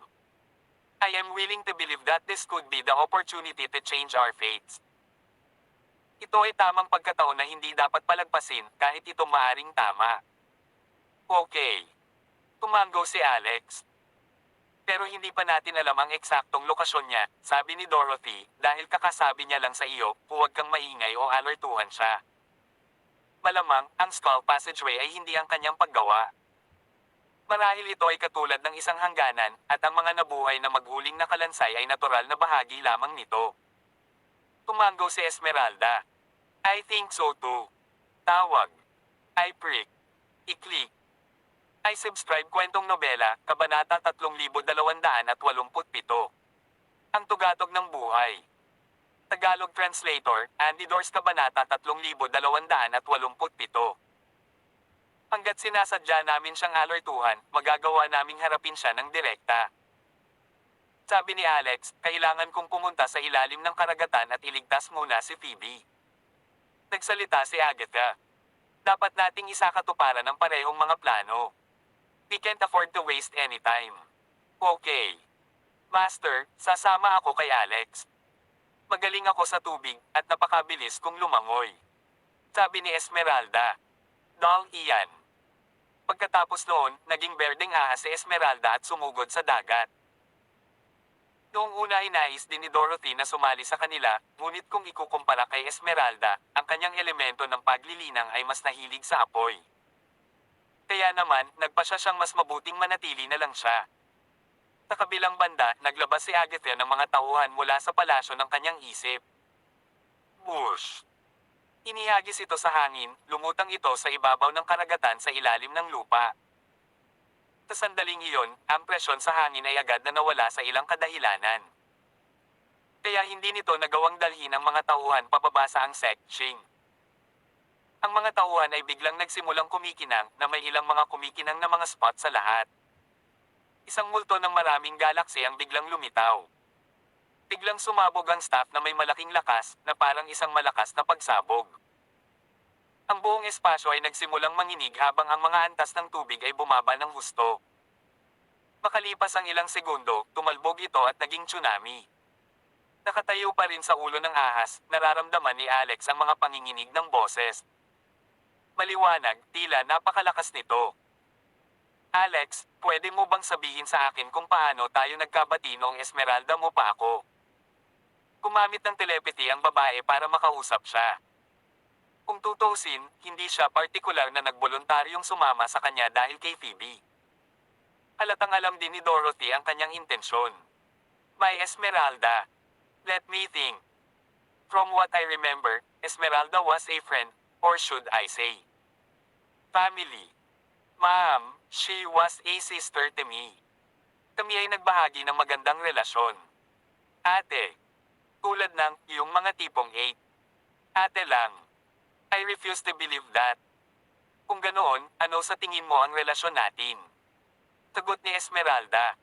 I am willing to believe that this could be the opportunity to change our fates. Ito ay tamang pagkataon na hindi dapat palagpasin kahit ito maaring tama. Okay. Tumango si Alex. Pero hindi pa natin alam ang eksaktong lokasyon niya, sabi ni Dorothy, dahil kakasabi niya lang sa iyo, huwag kang maingay o alertuhan siya. Malamang, ang Skull Passageway ay hindi ang kanyang paggawa. Marahil ito ay katulad ng isang hangganan, at ang mga nabuhay na maghuling nakalansay ay natural na bahagi lamang nito. Tumango si Esmeralda. I think so too. Tawag. I prick. I-click. I subscribe kwentong nobela, Kabanata 3287. Ang tugatog ng buhay. Tagalog Translator, Andy Dors Kabanata 3287. Hanggat sinasadya namin siyang alertuhan, magagawa naming harapin siya ng direkta. Sabi ni Alex, kailangan kong pumunta sa ilalim ng karagatan at iligtas muna si Phoebe. Nagsalita si Agatha. Dapat nating isakatuparan ang parehong mga plano. We can't afford to waste any time. Okay. Master, sasama ako kay Alex. Magaling ako sa tubig at napakabilis kong lumangoy. Sabi ni Esmeralda. Dal iyan. Pagkatapos noon, naging berdeng ahas si Esmeralda at sumugod sa dagat. Noong una ay nais din ni Dorothy na sumali sa kanila, ngunit kung ikukumpara kay Esmeralda, ang kanyang elemento ng paglilinang ay mas nahilig sa apoy. Kaya naman, nagpasya siyang mas mabuting manatili na lang siya. Sa kabilang banda, naglabas si Agatha ng mga tauhan mula sa palasyo ng kanyang isip. Bush! Inihagis ito sa hangin, lumutang ito sa ibabaw ng karagatan sa ilalim ng lupa. Sa sandaling iyon, ang presyon sa hangin ay agad na nawala sa ilang kadahilanan. Kaya hindi nito nagawang dalhin ang mga tauhan pababa sa ang section. Ang mga tauhan ay biglang nagsimulang kumikinang na may ilang mga kumikinang na mga spot sa lahat. Isang multo ng maraming galaksi ang biglang lumitaw. Biglang sumabog ang staff na may malaking lakas na parang isang malakas na pagsabog. Ang buong espasyo ay nagsimulang manginig habang ang mga antas ng tubig ay bumaba ng husto. Makalipas ang ilang segundo, tumalbog ito at naging tsunami. Nakatayo pa rin sa ulo ng ahas, nararamdaman ni Alex ang mga panginginig ng boses. Maliwanag, tila napakalakas nito. Alex, pwede mo bang sabihin sa akin kung paano tayo nagkabati noong Esmeralda mo pa ako? Gumamit ng telepathy ang babae para makausap siya. Kung tutuusin, hindi siya partikular na nagboluntaryong sumama sa kanya dahil kay Phoebe. Halatang alam din ni Dorothy ang kanyang intensyon. My Esmeralda. Let me think. From what I remember, Esmeralda was a friend, or should I say, family. Ma'am, she was a sister to me. Kami ay nagbahagi ng magandang relasyon. Ate, tulad ng iyong mga tipong 8. Ate lang. I refuse to believe that. Kung ganoon, ano sa tingin mo ang relasyon natin? Sagot ni Esmeralda.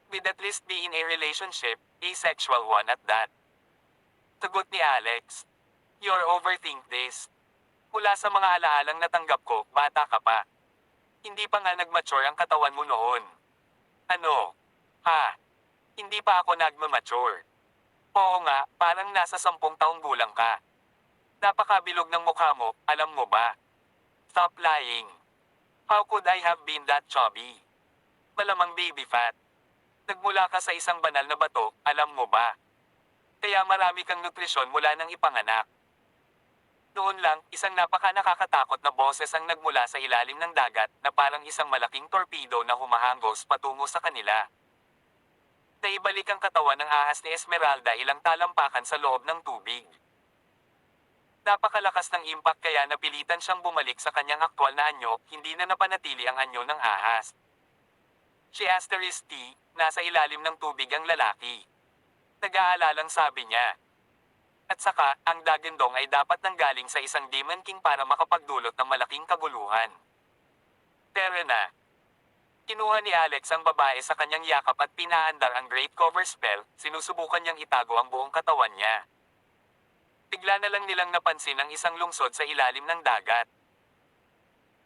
We'd at least be in a relationship, a sexual one at that. Sagot ni Alex. You're overthink this. Mula sa mga alaalang natanggap ko, bata ka pa. Hindi pa nga nag-mature ang katawan mo noon. Ano? Ha? Hindi pa ako nagmamature. Oo nga, parang nasa 10 taong gulang ka. Napakabilog ng mukha mo, alam mo ba? Stop lying. How could I have been that chubby? Malamang baby fat. Nagmula ka sa isang banal na bato, alam mo ba? Kaya marami kang nutrisyon mula nang ipanganak. Noon lang, isang napaka-nakakatakot na boses ang nagmula sa ilalim ng dagat na parang isang malaking torpedo na humahangos patungo sa kanila. Naibalik ang katawan ng ahas ni Esmeralda ilang talampakan sa loob ng tubig. Napakalakas ng impact kaya napilitan siyang bumalik sa kanyang aktwal na anyo, hindi na napanatili ang anyo ng ahas. Si Asterisk T, nasa ilalim ng tubig ang lalaki. Nag-aalalang sabi niya. At saka, ang Daggendong ay dapat nanggaling sa isang Demon King para makapagdulot ng malaking kaguluhan. Pero na. Kinuha ni Alex ang babae sa kanyang yakap at pinaandar ang Great Cover Spell, sinusubukan niyang itago ang buong katawan niya. Bigla na lang nilang napansin ang isang lungsod sa ilalim ng dagat.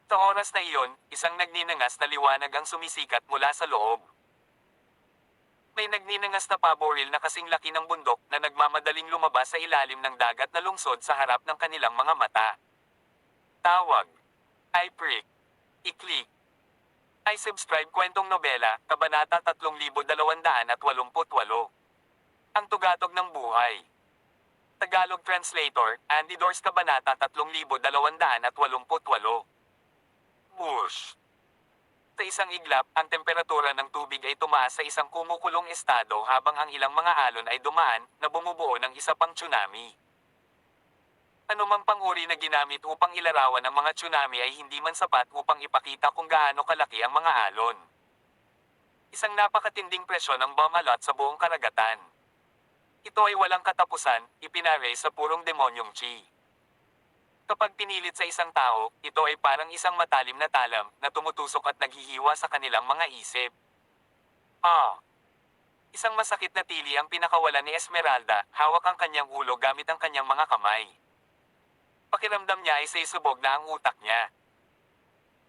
Sa oras na iyon, isang nagninangas na liwanag ang sumisikat mula sa loob. May nagninangas na paboril na kasing laki ng bundok na nagmamadaling lumabas sa ilalim ng dagat na lungsod sa harap ng kanilang mga mata. Tawag. I prick. I-click. I subscribe kwentong nobela, Kabanata 3288. Ang tugatog ng buhay. Tagalog Translator, Andy Dors Kabanata 3288. Bush. Sa isang iglap, ang temperatura ng tubig ay tumaas sa isang kumukulong estado habang ang ilang mga alon ay dumaan na bumubuo ng isa pang tsunami. Anumang panguri na ginamit upang ilarawan ang mga tsunami ay hindi man sapat upang ipakita kung gaano kalaki ang mga alon. Isang napakatinding presyon ang bumalot sa buong karagatan. Ito ay walang katapusan, ipinare sa purong demonyong chi. Kapag pinilit sa isang tao, ito ay parang isang matalim na talam na tumutusok at naghihiwa sa kanilang mga isip. Isang masakit na tili ang pinakawalan ni Esmeralda, hawak ang kanyang ulo gamit ang kanyang mga kamay. Pakiramdam niya ay saysubog na ang utak niya.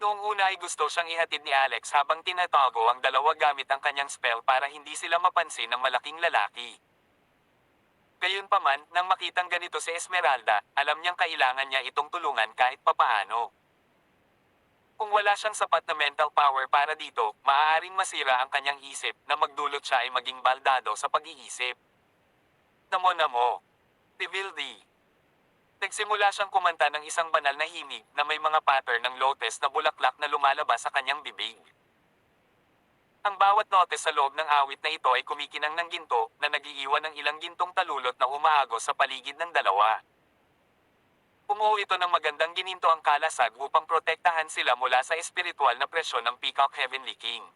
Noong una ay gusto siyang ihatid ni Alex habang tinatago ang dalawa gamit ang kanyang spell para hindi sila mapansin ng malaking lalaki. Gayunpaman, nang makitang ganito si Esmeralda, alam niyang kailangan niya itong tulungan kahit papaano. Kung wala siyang sapat na mental power para dito, maaaring masira ang kanyang isip na magdulot siya ay maging baldado sa pag-iisip. Namo-namo. Tivildi. Nagsimula siyang kumanta ng isang banal na himig na may mga pattern ng lotus na bulaklak na lumalabas sa kanyang bibig. Ang bawat note sa loob ng awit na ito ay kumikinang ng ginto na nag-iiwan ng ilang gintong talulot na umaagos sa paligid ng dalawa. Pumuo ito ng magandang gininto ang kalasag upang protektahan sila mula sa espiritual na presyon ng Peacock Heavenly King.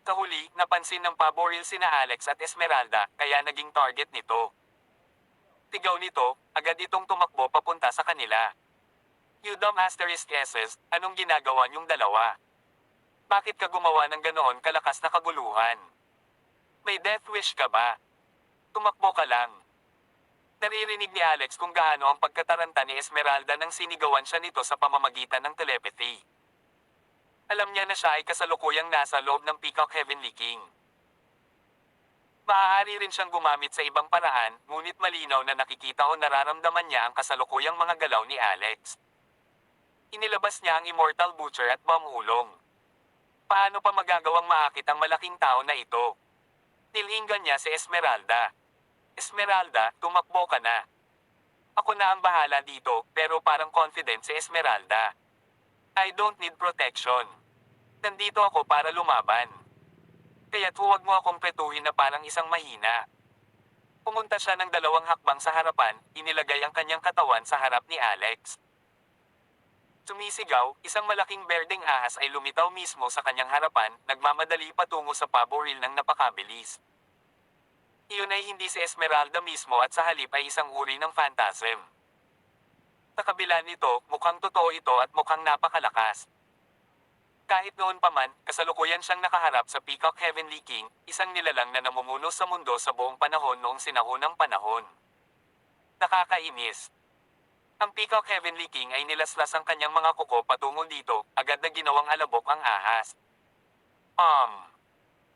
Sa huli, napansin ng paboril sina Alex at Esmeralda kaya naging target nito. Tigaw nito, agad itong tumakbo papunta sa kanila. You dumb asterisk S's, anong ginagawa niyong dalawa? Bakit ka gumawa ng ganoon kalakas na kaguluhan? May death wish ka ba? Tumakbo ka lang. Naririnig ni Alex kung gaano ang pagkataranta ni Esmeralda nang sinigawan siya nito sa pamamagitan ng telepathy. Alam niya na siya ay kasalukuyang nasa loob ng Peacock Heavenly King. Maaari rin siyang gumamit sa ibang paraan, ngunit malinaw na nakikita o nararamdaman niya ang kasalukuyang mga galaw ni Alex. Inilabas niya ang Immortal Butcher at Bamulong. Paano pa magagawang maakit ang malaking tao na ito? Nilingan niya si Esmeralda. Esmeralda, tumakbo ka na. Ako na ang bahala dito, pero parang confident si Esmeralda. I don't need protection. Nandito ako para lumaban. Kaya't huwag mo akong pretuhin na parang isang mahina. Pumunta siya ng 2 hakbang sa harapan, inilagay ang kanyang katawan sa harap ni Alex. Sumisigaw, isang malaking berdeng ahas ay lumitaw mismo sa kanyang harapan, nagmamadali patungo sa paboril ng napakabilis. Iyon ay hindi si Esmeralda mismo at sa halip ay isang uri ng phantasm. Sa kabila nito, mukhang totoo ito at mukhang napakalakas. Kahit noon pa man, kasalukuyan siyang nakaharap sa Peacock Heavenly King, isang nilalang na namumuno sa mundo sa buong panahon noong sinaunang panahon. Nakakainis. Ang Peacock Heavenly King ay nilaslas ang kanyang mga kuko patungo dito, agad na ginawang alabok ang ahas.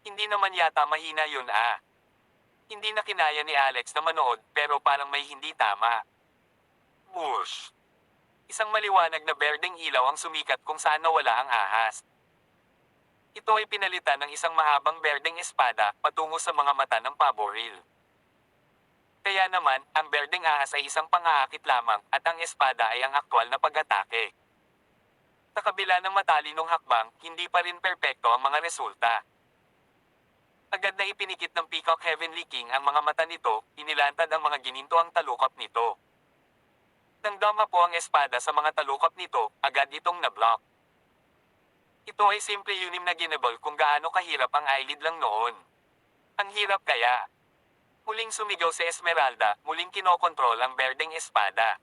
Hindi naman yata mahina yun ah. Hindi na kinaya ni Alex na manood pero parang may hindi tama. Whoosh! Isang maliwanag na berdeng ilaw ang sumikat kung saan nawala ang ahas. Ito ay pinalitan ng isang mahabang berdeng espada patungo sa mga mata ng paboril. Kaya naman, ang berdeng ahas ay isang pang-aakit lamang at ang espada ay ang aktwal na pag-atake. Sa kabila ng matalinong hakbang, hindi pa rin perpekto ang mga resulta. Agad na ipinikit ng Peacock Heavenly King ang mga mata nito, inilantad ang mga gininto ang talukap nito. Nang dama po ang espada sa mga talukap nito, agad itong nablock. Ito ay simple yunim na ginebol kung gaano kahirap ang eyelid lang noon. Ang hirap kaya. Muling sumigaw si Esmeralda, muling kinokontrol ang berdeng espada.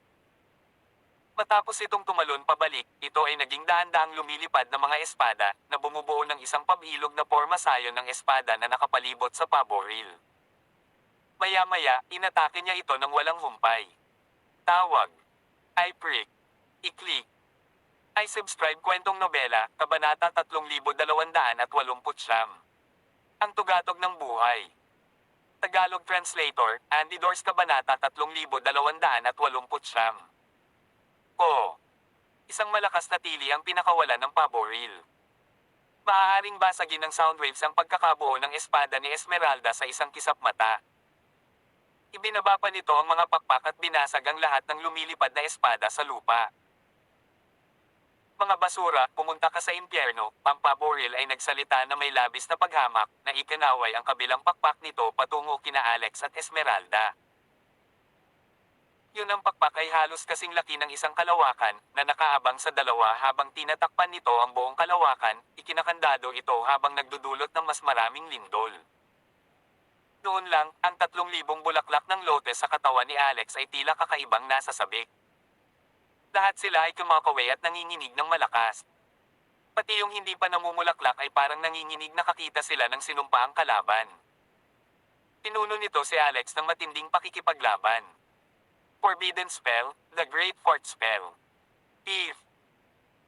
Matapos itong tumalon pabalik, ito ay naging daan-daang lumilipad na mga espada, na bumubuo ng isang pabilog na porma sayon ng espada na nakapalibot sa paboril. Maya-maya, inatake niya ito ng walang humpay. Tawag. I prick. I-click. I subscribe kwentong nobela, Kabanata 3289. Ang tugatog ng buhay. Tagalog Translator, Andy Dors Kabanata 3289. Isang malakas na tili ang pinakawalan ng paboril. Maaaring basagin ng soundwaves ang pagkakabuo ng espada ni Esmeralda sa isang kisap mata. Ibinaba pa nito ang mga pakpak at binasag ang lahat ng lumilipad na espada sa lupa. Mga basura, pumunta ka sa impyerno, ang paboril ay nagsalita na may labis na paghamak, na ikinaway ang kabilang pakpak nito patungo kina Alex at Esmeralda. Yun ang pakpak ay halos kasing laki ng isang kalawakan, na nakaabang sa dalawa habang tinatakpan nito ang buong kalawakan, ikinakandado ito habang nagdudulot ng mas maraming lindol. Noon lang, ang 3,000 bulaklak ng lotes sa katawan ni Alex ay tila kakaibang nasa sabik. Lahat sila ay kumakaway at nanginginig ng malakas. Pati yung hindi pa namumulaklak ay parang nanginginig nakakita sila ng sinumpaang kalaban. Pinuno nito si Alex ng matinding pakikipaglaban. Forbidden Spell, The Great Fort Spell. If.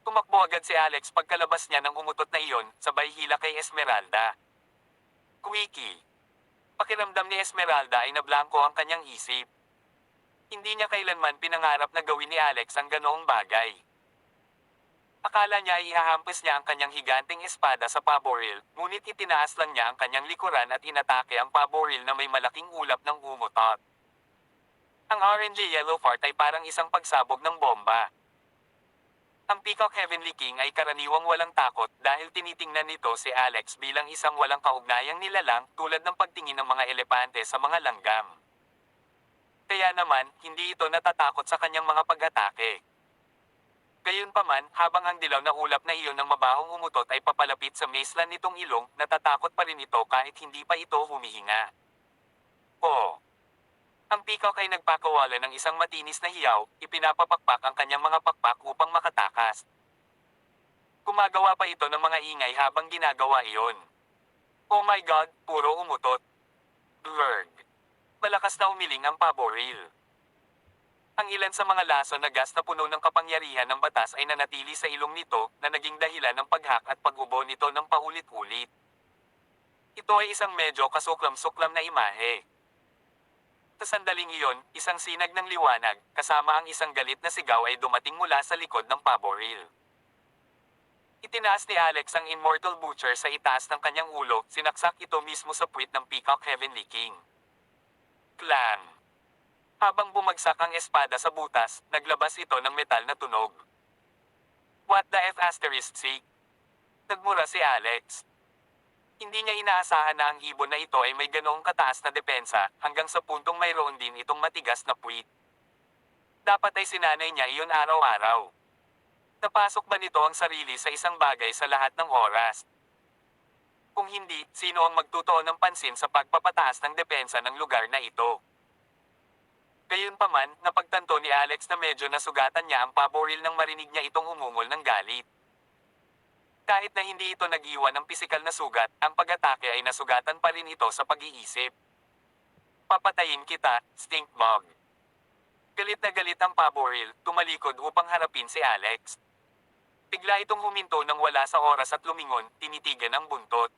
Tumakbo agad si Alex pagkalabas niya ng umutot na iyon, sabay hila kay Esmeralda. Quickie. Pakiramdam ni Esmeralda ay nablangko ang kanyang isip. Hindi niya kailanman pinangarap na gawin ni Alex ang ganoong bagay. Akala niya ay ihahampas niya ang kanyang higanteng espada sa paboril, ngunit itinaas lang niya ang kanyang likuran at inatake ang paboril na may malaking ulap ng umutot. Ang orangey-yellow fart ay parang isang pagsabog ng bomba. Ang Peacock Heavenly King ay karaniwang walang takot dahil tinitingnan nito si Alex bilang isang walang kaugnayang nilalang tulad ng pagtingin ng mga elepante sa mga langgam. Kaya naman, hindi ito natatakot sa kanyang mga pag-atake. Gayunpaman, habang ang dilaw na ulap na iyon ng mabahong umutot ay papalapit sa mazeland nitong ilong, natatakot pa rin ito kahit hindi pa ito humihinga. Ang Peacock ay nagpakawala ng isang matinis na hiyaw, ipinapapakpak ang kanyang mga pakpak upang makatakas. Gumagawa pa ito ng mga ingay habang ginagawa iyon. Oh my God, puro umutot. Blurg. Malakas na umiling ang paboril. Ang ilan sa mga laso na gas na puno ng kapangyarihan ng batas ay nanatili sa ilong nito, na naging dahilan ng paghak at pag-ubo nito ng paulit-ulit. Ito ay isang medyo kasuklam-suklam na imahe. Sa sandaling iyon, isang sinag ng liwanag, kasama ang isang galit na sigaw ay dumating mula sa likod ng paboril. Itinaas ni Alex ang Immortal Butcher sa itaas ng kanyang ulo, sinaksak ito mismo sa puwit ng Peacock Heavenly King. Clang! Habang bumagsak ang espada sa butas, naglabas ito ng metal na tunog. What the F***? Nagmura si Alex. Hindi niya inaasahan na ang ibon na ito ay may ganoong kataas na depensa, hanggang sa puntong mayroon din itong matigas na puwit. Dapat ay sinanay niya iyon araw-araw. Napasok ba nito ang sarili sa isang bagay sa lahat ng oras? Kung hindi, sino ang magtutuon ng pansin sa pagpapataas ng depensa ng lugar na ito? Gayunpaman, napagtanto ni Alex na medyo nasugatan niya ang paboril nang marinig niya itong umungol ng galit. Kahit na hindi ito nag-iwan ng pisikal na sugat, ang pag-atake ay nasugatan pa rin ito sa pag-iisip. Papatayin kita, stink bug. Galit na galit ang paboril, tumalikod upang harapin si Alex. Bigla itong huminto nang wala sa oras at lumingon, tinitigan ang buntot.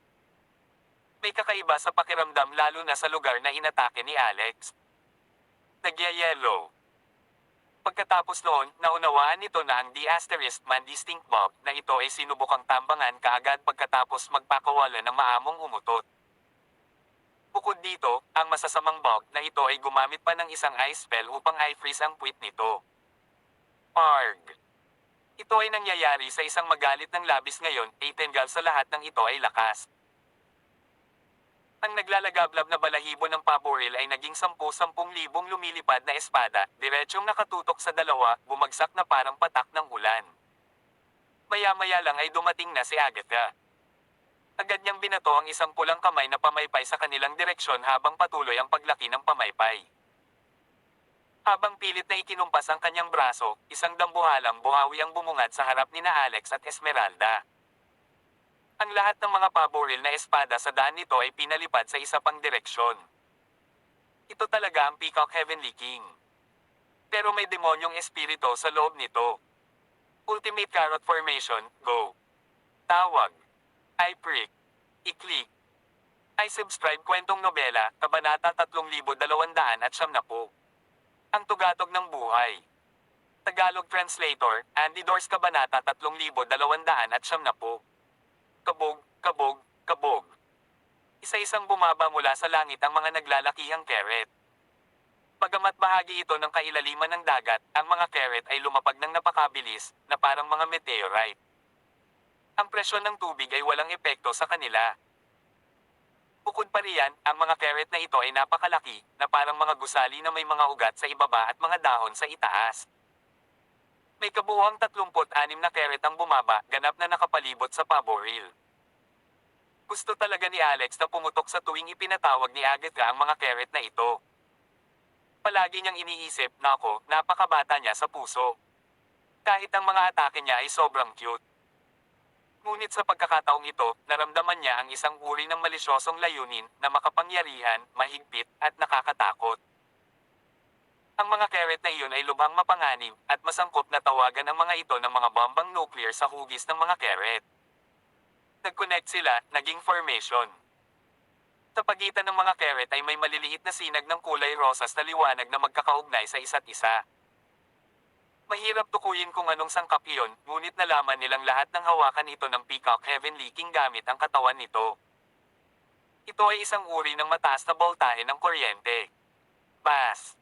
May kakaiba sa pakiramdam lalo na sa lugar na inatake ni Alex. Nagyayelo. Pagkatapos noon, naunawaan nito na ang D***man stink bug na ito ay sinubukang tambangan kaagad pagkatapos magpakawala ng maamong umutot. Bukod dito, ang masasamang bug na ito ay gumamit pa ng isang ice spell upang i-freeze ang puwit nito. Arg. Ito ay nangyayari sa isang magalit ng labis ngayon, ay tenggal sa lahat ng ito ay lakas. Ang naglalagablab na balahibo ng paboril ay naging 10,000 lumilipad na espada, diretsyong nakatutok sa dalawa, bumagsak na parang patak ng ulan. Maya-maya lang ay dumating na si Agatha. Agad niyang binato ang isang pulang kamay na pamaypay sa kanilang direksyon habang patuloy ang paglaki ng pamaypay. Habang pilit na ikinumpas ang kanyang braso, isang dambuhalang buhawi ang bumungad sa harap ni na Alex at Esmeralda. Ang lahat ng mga paboril na espada sa daan nito ay pinalipad sa isa pang direksyon. Ito talaga ang Peacock Heavenly King. Pero may demonyong espirito sa loob nito. Ultimate Carrot Formation, go. Tawag. I-prick. I-click. I-subscribe kwentong nobela, Kabanata 3290. Ang tugatog ng buhay. Tagalog Translator, Andy Dors Kabanata 3290. Kabog, kabog, kabog. Isa-isang bumaba mula sa langit ang mga naglalakihang carrot. Bagamat bahagi ito ng kailaliman ng dagat, ang mga carrot ay lumapag ng napakabilis, na parang mga meteorite. Ang presyon ng tubig ay walang epekto sa kanila. Bukod pa riyan, ang mga carrot na ito ay napakalaki, na parang mga gusali na may mga ugat sa ibaba at mga dahon sa itaas. May kabuuang 36 na carrot ang bumaba, ganap na nakapalibot sa paboril. Gusto talaga ni Alex na pumutok sa tuwing ipinatawag ni Agatha ang mga carrot na ito. Palagi niyang iniisip, nako, napakabata niya sa puso. Kahit ang mga atake niya ay sobrang cute. Ngunit sa pagkakataong ito, naramdaman niya ang isang uri ng malisyosong layunin na makapangyarihan, mahigpit, at nakakatakot. Ang mga carrot na iyon ay lubhang mapanganib, at masangkot na tawagan ang mga ito ng mga bombang nuclear sa hugis ng mga carrot. Nag-connect sila, naging formation. Sa pagitan ng mga carrot ay may maliliit na sinag ng kulay rosas na liwanag na magkakaugnay sa isa't isa. Mahirap tukuyin kung anong sangkap iyon, ngunit nalaman nilang lahat ng hawakan ito ng Peacock Heavenly King gamit ang katawan nito. Ito ay isang uri ng mataas na boltahe ng kuryente. Bass.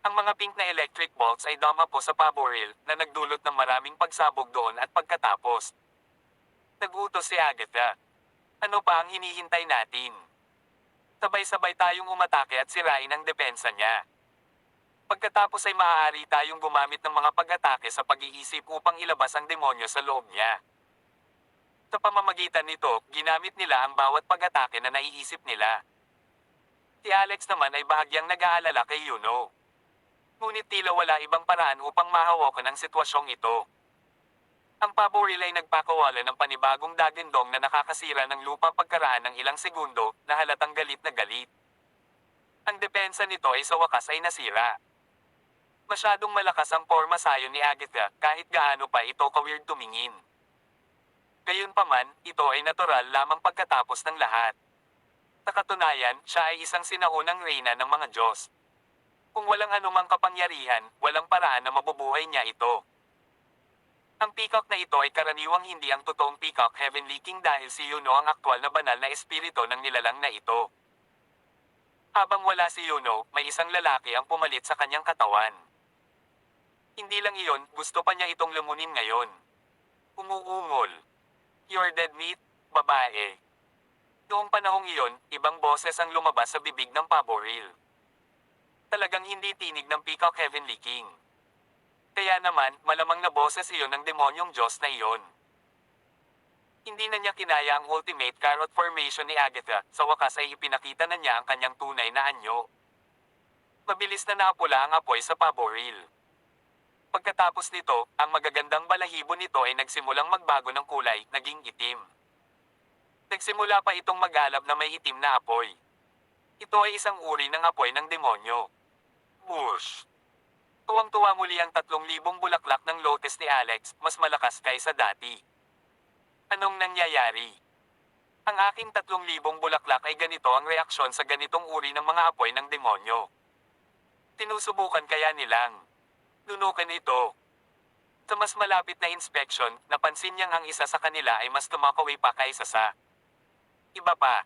Ang mga pink na electric bolts ay dumapo sa paboril, na nagdulot ng maraming pagsabog doon at pagkatapos. Nagutos si Agatha. Ano pa ang hinihintay natin? Sabay-sabay tayong umatake at sirain ang depensa niya. Pagkatapos ay maaari tayong gumamit ng mga pag-atake sa pag-iisip upang ilabas ang demonyo sa loob niya. Sa pamamagitan nito, ginamit nila ang bawat pag-atake na naiisip nila. Si Alex naman ay bahagyang nag-aalala kay Yuno. Ngunit tila wala ibang paraan upang mahawakan ang sitwasyong ito. Ang paboril ay nagpakawala ng panibagong dagindong na nakakasira ng lupa pagkaraan ng ilang segundo, na halatang galit na galit. Ang depensa nito ay sa wakas ay nasira. Masyadong malakas ang forma sayon ni Agatha, kahit gaano pa ito ka-weird tumingin. Gayunpaman, ito ay natural lamang pagkatapos ng lahat. Sa katunayan, siya ay isang sinaunang reyna ng mga Diyos. Kung walang anumang kapangyarihan, walang paraan na mabubuhay niya ito. Ang peacock na ito ay karaniwang hindi ang totoong Peacock Heavenly King dahil si Yuno ang aktwal na banal na espiritu ng nilalang na ito. Habang wala si Yuno, may isang lalaki ang pumalit sa kanyang katawan. Hindi lang iyon, gusto pa niya itong lumunin ngayon. Umuungol. You're dead meat, babae. Noong panahong iyon, ibang boses ang lumabas sa bibig ng paboril. Talagang hindi tinig ng Peacock Heavenly King. Kaya naman, malamang na boses iyon ng demonyong Diyos na iyon. Hindi na niya kinaya ang ultimate carrot formation ni Agatha, sa wakas ay ipinakita na niya ang kanyang tunay na anyo. Mabilis na napula ang apoy sa pabo reel. Pagkatapos nito, ang magagandang balahibo nito ay nagsimulang magbago ng kulay, naging itim. Nagsimula pa itong mag-alab na may itim na apoy. Ito ay isang uri ng apoy ng demonyo. Whoosh! Tuwang-tuwa muli ang 3,000 bulaklak ng lotus ni Alex, mas malakas kaysa dati. Anong nangyayari? Ang aking 3,000 bulaklak ay ganito ang reaksyon sa ganitong uri ng mga apoy ng demonyo. Tinusubukan kaya nilang dunukan ito. Sa mas malapit na inspeksyon, napansin niyang ang isa sa kanila ay mas tumakaway pa kaysa sa iba pa.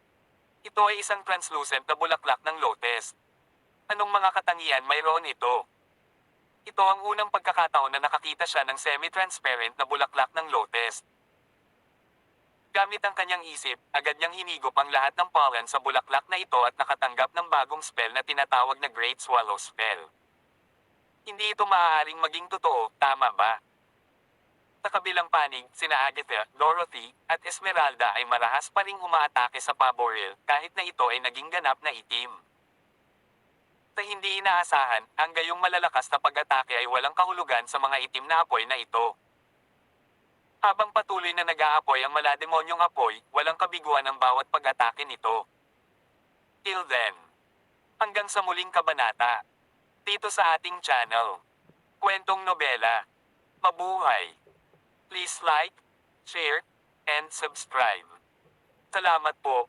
Ito ay isang translucent na bulaklak ng lotus. Anong mga katangian mayroon ito? Ito ang unang pagkakataon na nakakita siya ng semi-transparent na bulaklak ng lotus. Gamit ang kanyang isip, agad niyang hinigop ang lahat ng pollen sa bulaklak na ito at nakatanggap ng bagong spell na tinatawag na Great Swallow Spell. Hindi ito maaaring maging totoo, tama ba? Sa kabilang panig, sina Agatha, Dorothy, at Esmeralda ay marahas pa ring umaatake sa pabo reel, kahit na ito ay naging ganap na itim. Sa hindi inaasahan, ang gayong malalakas na pag-atake ay walang kahulugan sa mga itim na apoy na ito. Habang patuloy na nag-aapoy ang malademonyong apoy, walang kabiguan ang bawat pag-atake nito. Till then, hanggang sa muling kabanata, dito sa ating channel, Kwentong Nobela. Mabuhay! Please like, share, and subscribe. Salamat po.